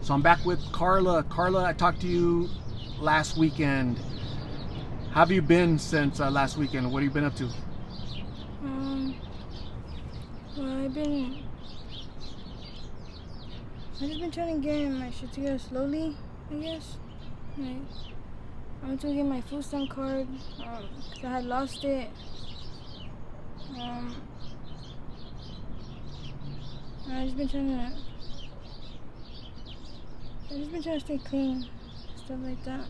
So I'm back with Karla. Karla, I talked to you last weekend. How have you been since last weekend? What have you been up to? Well, I've just been trying to get my shit together slowly, I guess. Like, I went to get my food stamp card, because I had lost it. I've just been trying to stay clean, stuff like that.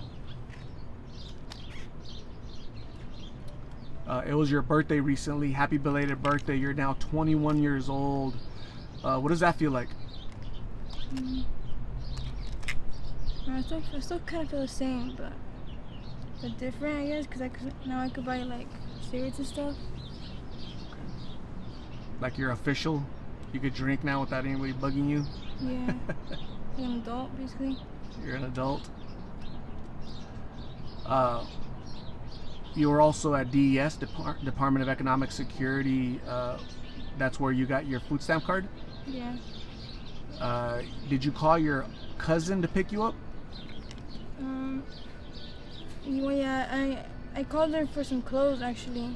It was your birthday recently. Happy belated birthday. You're now 21 years old. What does that feel like? I still kind of feel the same, but different, I guess, because now I could buy like cigarettes and stuff. Like you're official? You could drink now without anybody bugging you? Yeah, like an adult, basically. You're an adult. You were also at DES, Department of Economic Security. That's where you got your food stamp card? Yeah. Did you call your cousin to pick you up? Well, yeah, I called her for some clothes, actually.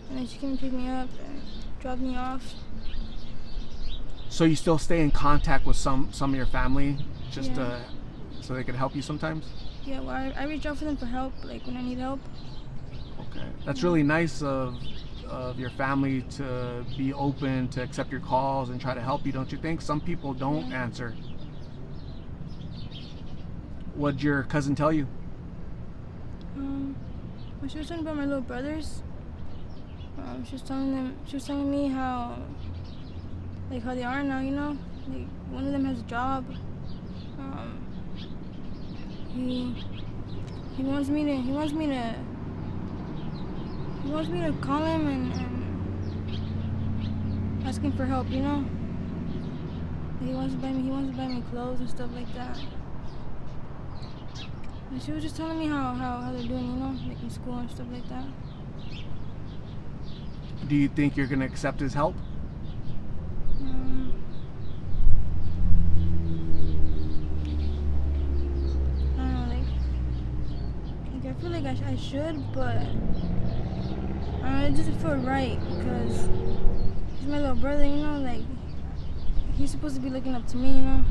And then she came and picked me up and dropped me off. So you still stay in contact with some of your family, just Yeah. So they could help you sometimes? Yeah, well, I reach out for them for help, like when I need help. Okay, that's really nice of your family to be open to accept your calls and try to help you, don't you think? Some people don't answer. What'd your cousin tell you? Well, she was talking about my little brothers. She was telling me how they are now, you know? Like, one of them has a job. He wants me to call him and ask him for help, you know? He wants to buy me clothes and stuff like that. And she was just telling me how they're doing, you know, like in school and stuff like that. Do you think you're gonna accept his help? I don't know, like I feel like I should, but it doesn't feel right because he's my little brother, you know, like he's supposed to be looking up to me, you know.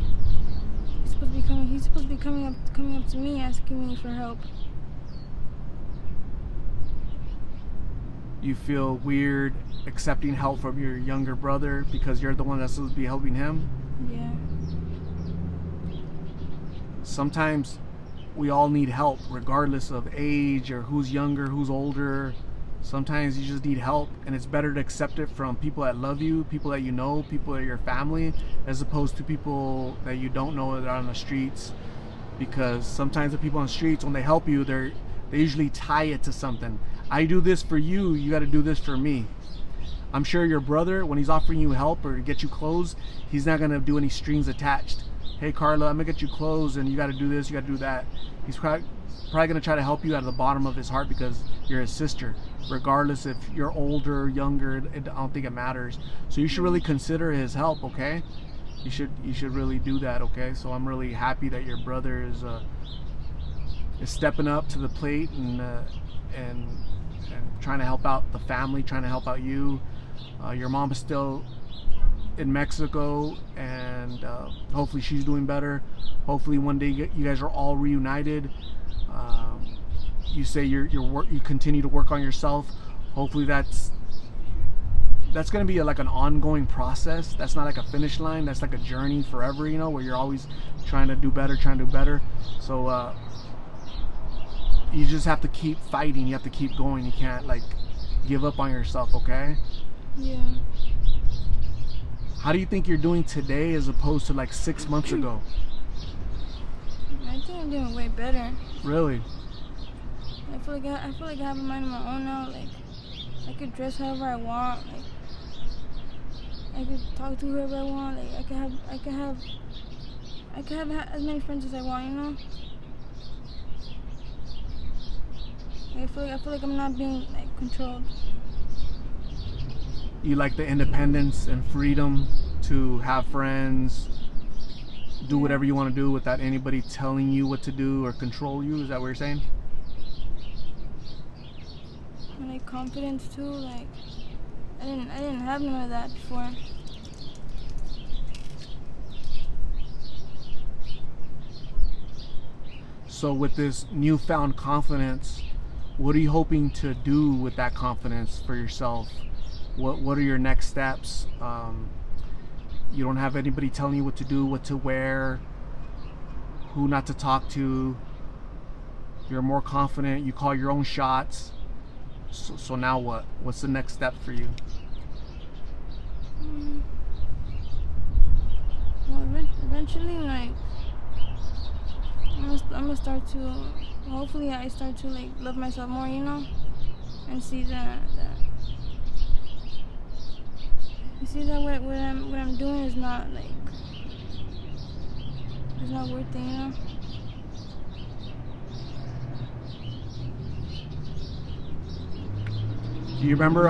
He's supposed to be coming up to me, asking me for help. You feel weird accepting help from your younger brother because you're the one that's supposed to be helping him? Yeah. Sometimes we all need help regardless of age or who's younger, who's older. Sometimes you just need help, and it's better to accept it from people that love you, people that you know, people that are your family, as opposed to people that you don't know that are on the streets. Because sometimes the people on the streets, when they help you, they usually tie it to something. I do this for you, you got to do this for me. I'm sure your brother, when he's offering you help or to get you clothes, he's not going to do any strings attached. Hey Karla, I'm going to get you clothes and you got to do this, you got to do that. He's probably going to try to help you out of the bottom of his heart because you're his sister. Regardless if you're older or younger, I don't think it matters. So you should really consider his help, okay? You should really do that, okay? So I'm really happy that your brother is stepping up to the plate and trying to help out the family, trying to help out you. Your mom is still in Mexico, and hopefully she's doing better. Hopefully one day you guys are all reunited. You say you continue to work on yourself. Hopefully that's going to be like an ongoing process. That's not like a finish line. That's like a journey forever, you know, where you're always trying to do better. So you just have to keep fighting. You have to keep going. You can't like give up on yourself, okay? Yeah. How do you think you're doing today as opposed to like 6 months ago? I think I'm doing way better. Really? I feel like I have a mind of my own now. Like I could dress however I want. Like I could talk to whoever I want. Like I could have as many friends as I want. You know. I feel like I'm not being like controlled. You like the independence and freedom to have friends, do Yeah. whatever you want to do without anybody telling you what to do or control you. Is that what you're saying? And like confidence too. Like I didn't have none of that before. So with this newfound confidence, what are you hoping to do with that confidence for yourself? What are your next steps? You don't have anybody telling you what to do, what to wear, who not to talk to. You're more confident. You call your own shots. So now what? What's the next step for you? Well, eventually, like I'm gonna start to. Hopefully, I start to like love myself more, and see that what I'm doing is not like it's not worth it. Do you remember?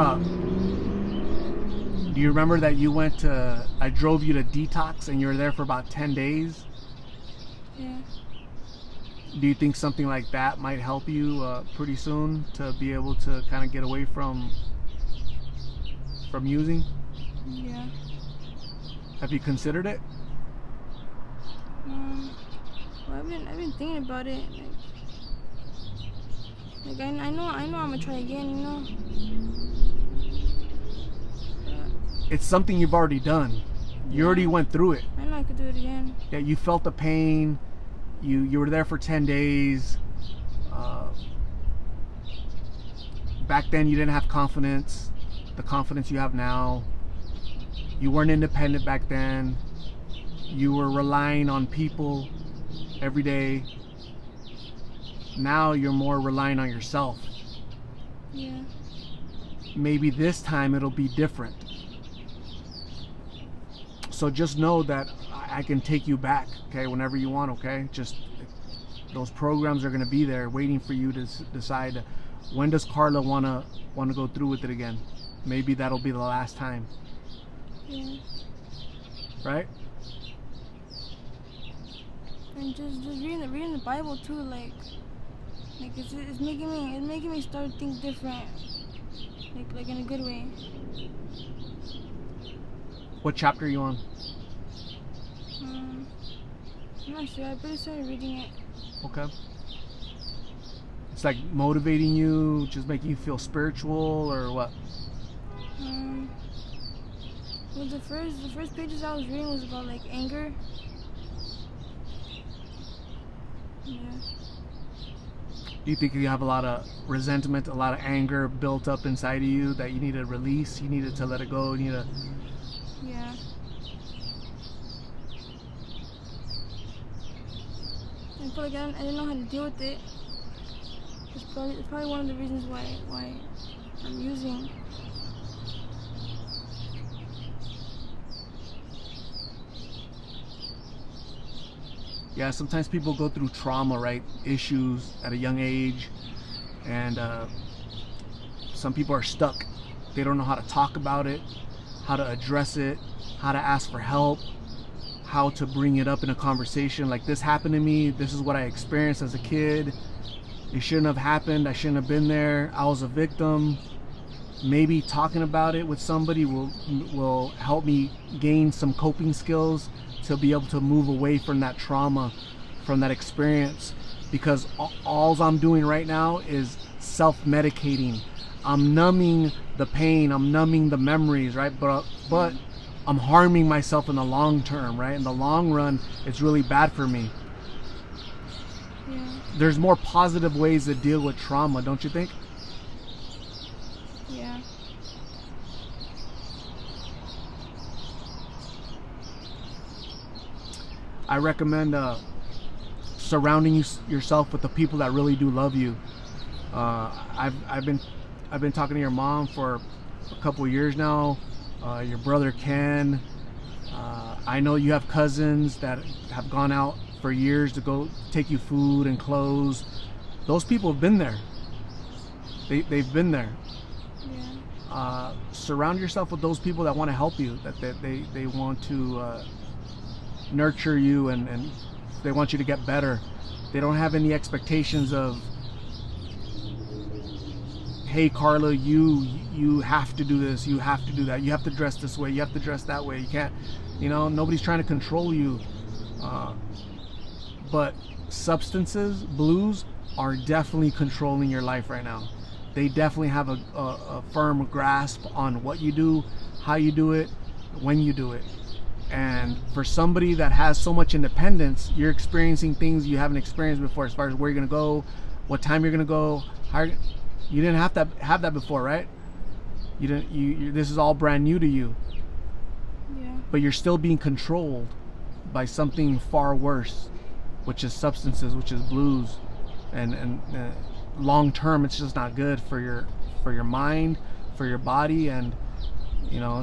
Do you remember that you went to? I drove you to detox, and you were there for about 10 days. Yeah. Do you think something like that might help you pretty soon to be able to kind of get away from using? Yeah. Have you considered it? Well, I've been thinking about it. Like I know I'm gonna try again. It's something you've already done. You already went through it. I know I could do it again. Yeah, you felt the pain. You were there for 10 days. Back then you didn't have confidence, the confidence you have now. You weren't independent back then. You were relying on people every day. Now you're more relying on yourself. Yeah. Maybe this time it'll be different. So just know that I can take you back, okay, whenever you want, okay? Just those programs are going to be there waiting for you to decide when does Karla want to go through with it again. Maybe that'll be the last time. Yeah. Right? And just reading the Bible too, like it's making me start to think different, like in a good way. What chapter are you on? I'm not sure. I better started reading it. Okay. It's like motivating you, just making you feel spiritual, or what? Well, the first pages I was reading was about like anger. Yeah. Do you think you have a lot of resentment, a lot of anger built up inside of you that you need to release? You needed to let it go. You need to. Yeah. I feel like I didn't know how to deal with it. It's probably one of the reasons why I'm using. Yeah, sometimes people go through trauma, right? Issues at a young age, and some people are stuck. They don't know how to talk about it, how to address it, how to ask for help, how to bring it up in a conversation. Like, this happened to me, this is what I experienced as a kid, it shouldn't have happened, I shouldn't have been there, I was a victim. Maybe talking about it with somebody will help me gain some coping skills to be able to move away from that trauma, from that experience, because all I'm doing right now is self-medicating. I'm numbing the pain, I'm numbing the memories, right? But I'm harming myself in the long term, right? In the long run, it's really bad for me. Yeah. There's more positive ways to deal with trauma, don't you think? Yeah. I recommend surrounding yourself with the people that really do love you. I've been talking to your mom for a couple of years now. Your brother Ken. I know you have cousins that have gone out for years to go take you food and clothes. Those people have been there. They've been there. Yeah. Surround yourself with those people that want to help you. That they want to nurture you, and they want you to get better. They don't have any expectations of, hey Karla, you have to do this, you have to do that, you have to dress this way, you have to dress that way, you can't, nobody's trying to control you. But substances, blues, are definitely controlling your life right now. They definitely have a firm grasp on what you do, how you do it, when you do it. And for somebody that has so much independence, you're experiencing things you haven't experienced before, as far as where you're gonna go, what time you're gonna go. You didn't have that before, right? You didn't. This is all brand new to you. Yeah. But you're still being controlled by something far worse, which is substances, which is blues, and long term, it's just not good for your mind, for your body, and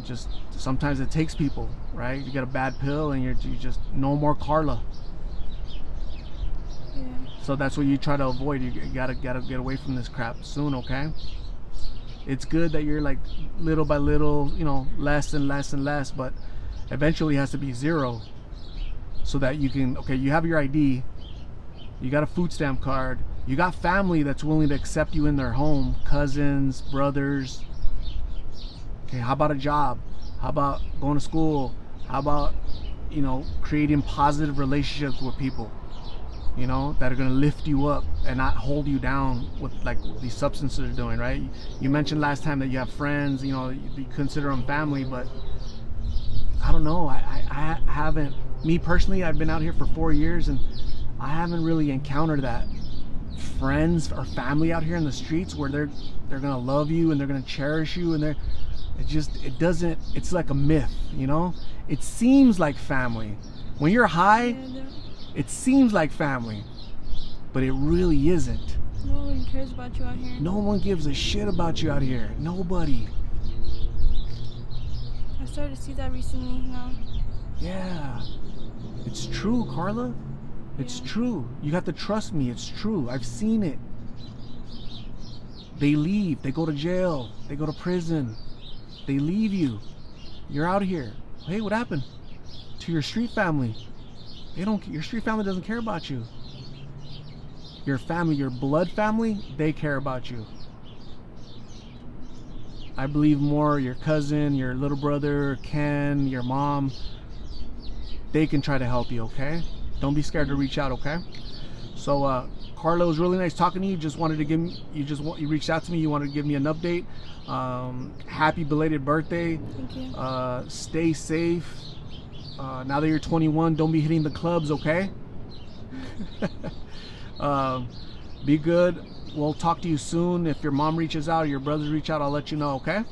just sometimes it takes people, right? You get a bad pill and you just no more Karla. Yeah. So that's what you try to avoid. You gotta get away from this crap soon, okay? It's good that you're like little by little, less and less and less, but eventually it has to be zero, so that you can, okay, you have your ID, you got a food stamp card, you got family that's willing to accept you in their home, cousins, brothers. Okay, how about a job? How about going to school? How about, creating positive relationships with people, that are going to lift you up and not hold you down with like what these substances are doing, right? You mentioned last time that you have friends, you consider them family, but I don't know. I haven't, me personally, I've been out here for 4 years and I haven't really encountered that friends or family out here in the streets where they're gonna love you and they're gonna cherish you, and it's like a myth, it seems like family when you're high. Yeah, It seems like family, but it really isn't. no one cares about you out here. No one gives a shit about you out here. Nobody. I started to see that recently now. Yeah, it's true, Karla. It's Yeah. true. You have to trust me. It's true. I've seen it. They leave. They go to jail. They go to prison. They leave you. You're out here. Hey, what happened to your street family? Your street family doesn't care about you. Your family, your blood family, they care about you. I believe more your cousin, your little brother, Ken, your mom, they can try to help you, okay? Don't be scared to reach out, okay? So, Karla, it was really nice talking to you. You reached out to me. You wanted to give me an update. Happy belated birthday. Thank you. Stay safe. Now that you're 21, don't be hitting the clubs, okay? Be good. We'll talk to you soon. If your mom reaches out or your brothers reach out, I'll let you know, okay?